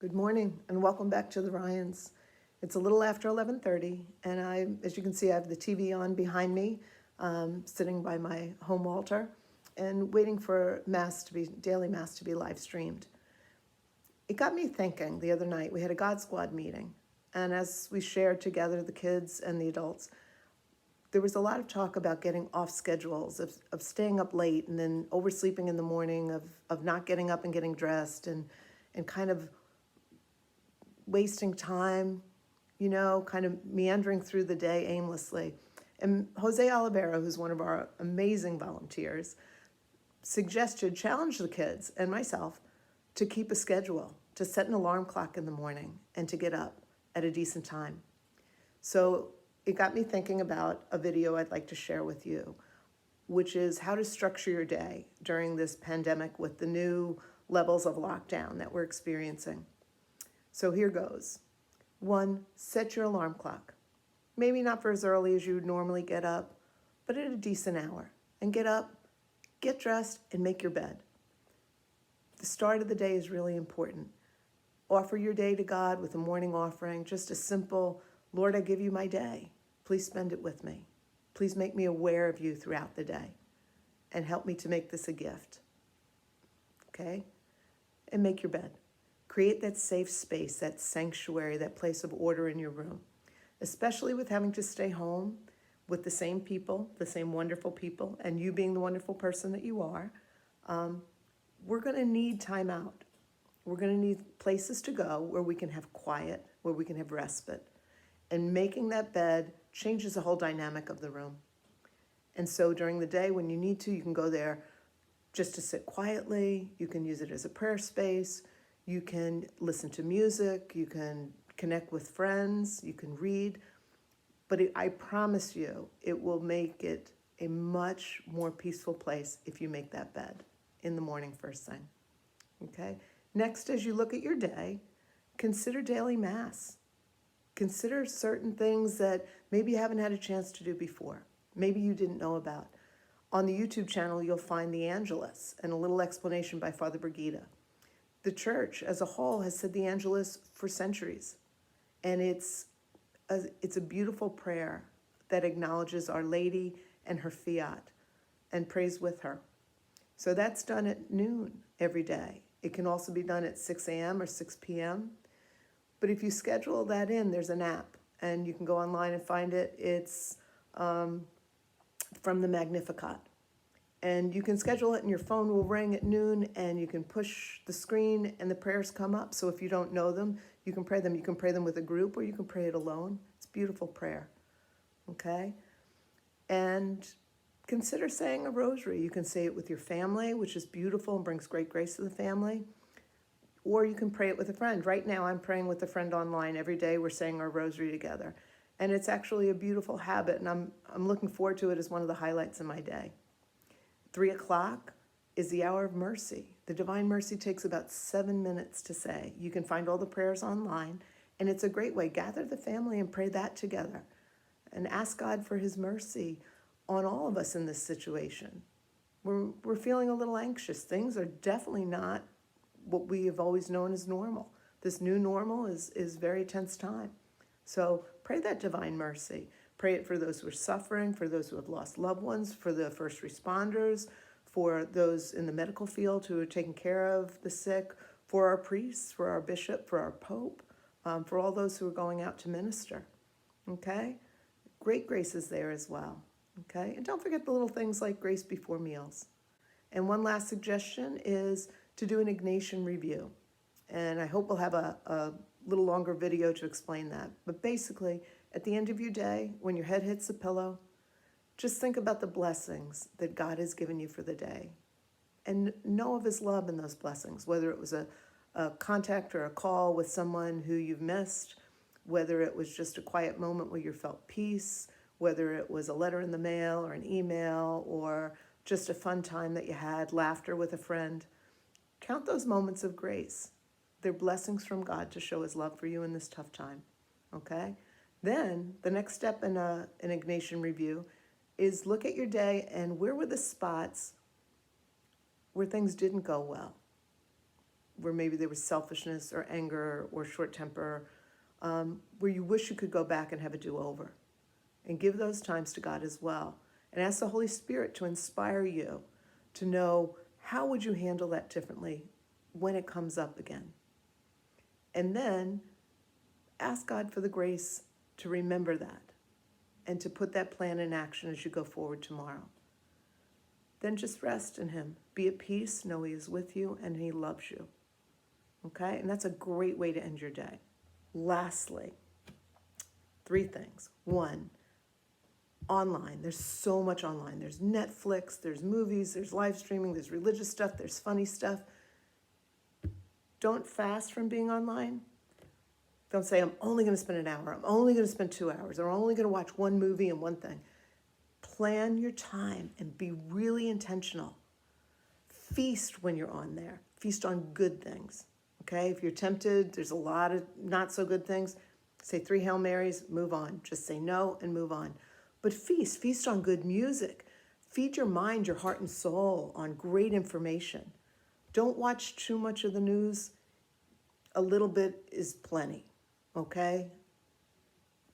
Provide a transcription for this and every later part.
Good morning and welcome back to the Ryans. It's a little after 11:30 and as you can see, I have the TV on behind me, sitting by my home altar and waiting for daily mass to be live streamed. It got me thinking the other night, we had a God Squad meeting, and as we shared together, the kids and the adults, there was a lot of talk about getting off schedules, of staying up late and then oversleeping in the morning, of not getting up and getting dressed and kind of wasting time, kind of meandering through the day aimlessly. And Jose Olivera, who's one of our amazing volunteers, challenged the kids and myself to keep a schedule, to set an alarm clock in the morning and to get up at a decent time. So it got me thinking about a video I'd like to share with you, which is how to structure your day during this pandemic with the new levels of lockdown that we're experiencing. So here goes. 1, set your alarm clock. Maybe not for as early as you would normally get up, but at a decent hour. And get up, get dressed, and make your bed. The start of the day is really important. Offer your day to God with a morning offering, just a simple, Lord, I give you my day. Please spend it with me. Please make me aware of you throughout the day and help me to make this a gift. Okay? And make your bed. Create that safe space, that sanctuary, that place of order in your room, especially with having to stay home with the same people, the same wonderful people, and you being the wonderful person that you are. We're going to need time out. We're going to need places to go where we can have quiet, where we can have respite. And making that bed changes the whole dynamic of the room. And so during the day, when you need to, you can go there just to sit quietly. You can use it as a prayer space. You can listen to music, you can connect with friends, you can read, but I promise you, it will make it a much more peaceful place if you make that bed in the morning first thing, okay? Next, as you look at your day, consider daily mass. Consider certain things that maybe you haven't had a chance to do before, maybe you didn't know about. On the YouTube channel, you'll find the Angelus and a little explanation by Father Brigida. The church as a whole has said the Angelus for centuries, and it's a beautiful prayer that acknowledges Our Lady and her fiat and prays with her. So that's done at noon every day. It can also be done at 6 a.m. or 6 p.m. But if you schedule that in, there's an app, and you can go online and find it. It's from the Magnificat. And you can schedule it and your phone will ring at noon and you can push the screen and the prayers come up. So if you don't know them, you can pray them. You can pray them with a group or you can pray it alone. It's a beautiful prayer, okay? And consider saying a rosary. You can say it with your family, which is beautiful and brings great grace to the family. Or you can pray it with a friend. Right now I'm praying with a friend online. Every day we're saying our rosary together. And it's actually a beautiful habit, and I'm looking forward to it as one of the highlights in my day. 3 o'clock is the hour of mercy. The Divine Mercy takes about 7 minutes to say. You can find all the prayers online, and it's a great way. Gather the family and pray that together and ask God for his mercy on all of us in this situation. We're feeling a little anxious. Things are definitely not what we have always known as normal. This new normal is very tense time. So pray that Divine Mercy. Pray it for those who are suffering, for those who have lost loved ones, for the first responders, for those in the medical field who are taking care of the sick, for our priests, for our bishop, for our pope, for all those who are going out to minister, okay? Great grace is there as well, okay? And don't forget the little things like grace before meals. And one last suggestion is to do an Ignatian review. And I hope we'll have a little longer video to explain that. But basically, at the end of your day, when your head hits the pillow, just think about the blessings that God has given you for the day. And know of his love in those blessings, whether it was a contact or a call with someone who you've missed, whether it was just a quiet moment where you felt peace, whether it was a letter in the mail or an email or just a fun time that you had, laughter with a friend. Count those moments of grace. They're blessings from God to show his love for you in this tough time, okay? Then the next step in an Ignatian review is look at your day and where were the spots where things didn't go well? where maybe there was selfishness or anger or short temper, where you wish you could go back and have a do-over. And give those times to God as well. And ask the Holy Spirit to inspire you to know how would you handle that differently when it comes up again. And then ask God for the grace to remember that and to put that plan in action as you go forward tomorrow. Then just rest in Him. Be at peace, know He is with you, and He loves you. Okay? And that's a great way to end your day. Lastly, 3 things. 1, online. There's so much online. There's Netflix, there's movies, there's live streaming, there's religious stuff, there's funny stuff. Don't fast from being online. Don't say, I'm only going to spend an hour. I'm only going to spend 2 hours. Or I'm only going to watch one movie and one thing. Plan your time and be really intentional. Feast when you're on there. Feast on good things. Okay? If you're tempted, there's a lot of not so good things. Say 3 Hail Marys, move on. Just say no and move on. But feast on good music. Feed your mind, your heart, and soul on great information. Don't watch too much of the news. A little bit is plenty, okay?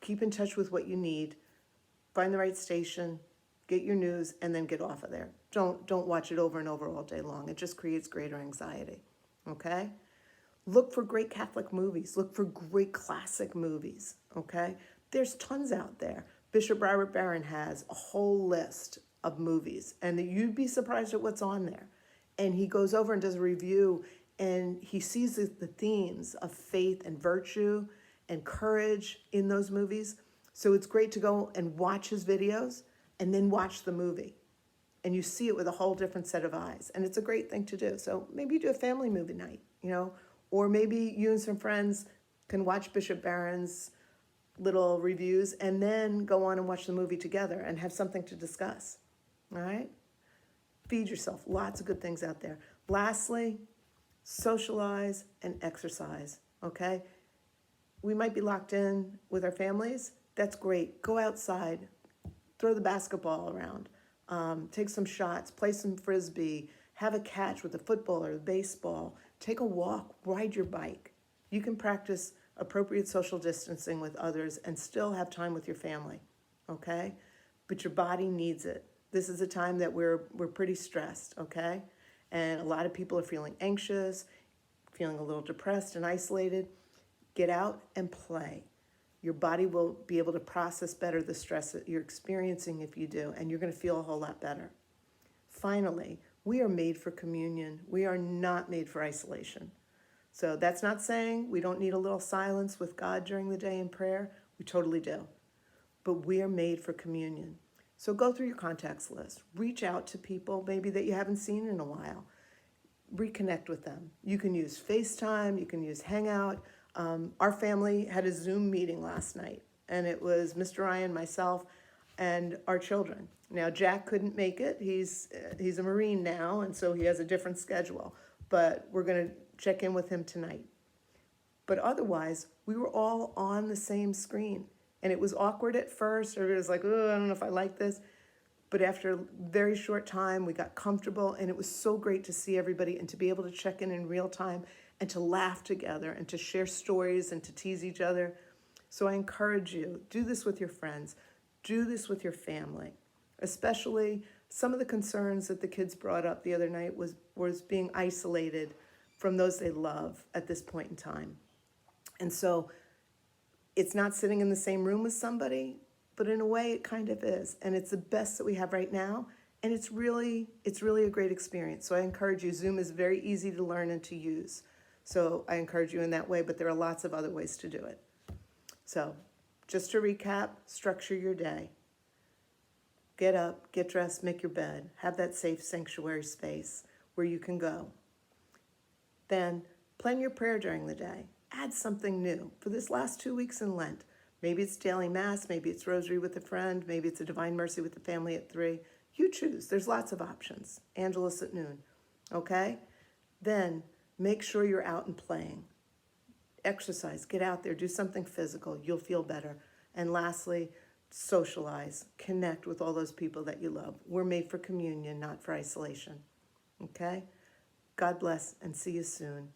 Keep in touch with what you need. Find the right station, get your news, and then get off of there. Don't watch it over and over all day long. It just creates greater anxiety, okay? Look for great Catholic movies. Look for great classic movies, okay? There's tons out there. Bishop Robert Barron has a whole list of movies, and you'd be surprised at what's on there. And he goes over and does a review, and he sees the themes of faith and virtue and courage in those movies. So it's great to go and watch his videos and then watch the movie. And you see it with a whole different set of eyes. And it's a great thing to do. So maybe you do a family movie night, or maybe you and some friends can watch Bishop Barron's little reviews and then go on and watch the movie together and have something to discuss. All right? Feed yourself. Lots of good things out there. Lastly, socialize and exercise, okay? We might be locked in with our families. That's great. Go outside. Throw the basketball around. Take some shots. Play some frisbee. Have a catch with the football or the baseball. Take a walk. Ride your bike. You can practice appropriate social distancing with others and still have time with your family, okay? But your body needs it. This is a time that we're pretty stressed, okay? And a lot of people are feeling anxious, feeling a little depressed and isolated. Get out and play. Your body will be able to process better the stress that you're experiencing if you do, and you're going to feel a whole lot better. Finally, we are made for communion. We are not made for isolation. So that's not saying we don't need a little silence with God during the day in prayer. We totally do. But we are made for communion. So go through your contacts list. Reach out to people maybe that you haven't seen in a while. Reconnect with them. You can use FaceTime. You can use Hangout. Our family had a Zoom meeting last night, and it was Mr. Ryan, myself, and our children. Now, Jack couldn't make it. He's a Marine now, and so he has a different schedule. But we're going to check in with him tonight. But otherwise, we were all on the same screen. And it was awkward at first. Everybody was like, oh, I don't know if I like this. But after a very short time, we got comfortable. And it was so great to see everybody and to be able to check in real time and to laugh together and to share stories and to tease each other. So I encourage you, do this with your friends. Do this with your family. Especially some of the concerns that the kids brought up the other night was being isolated from those they love at this point in time. And so it's not sitting in the same room with somebody, but in a way it kind of is. And it's the best that we have right now. And it's really a great experience. So I encourage you, Zoom is very easy to learn and to use. So I encourage you in that way, but there are lots of other ways to do it. So just to recap, structure your day. Get up, get dressed, make your bed. Have that safe sanctuary space where you can go. Then plan your prayer during the day. Add something new for this last 2 weeks in Lent. Maybe it's daily mass, maybe it's rosary with a friend, maybe it's a divine mercy with the family at 3. You choose. There's lots of options. Angelus at noon. Okay? Then make sure you're out and playing. Exercise. Get out there. Do something physical. You'll feel better. And lastly, socialize. Connect with all those people that you love. We're made for communion, not for isolation. Okay? God bless and see you soon.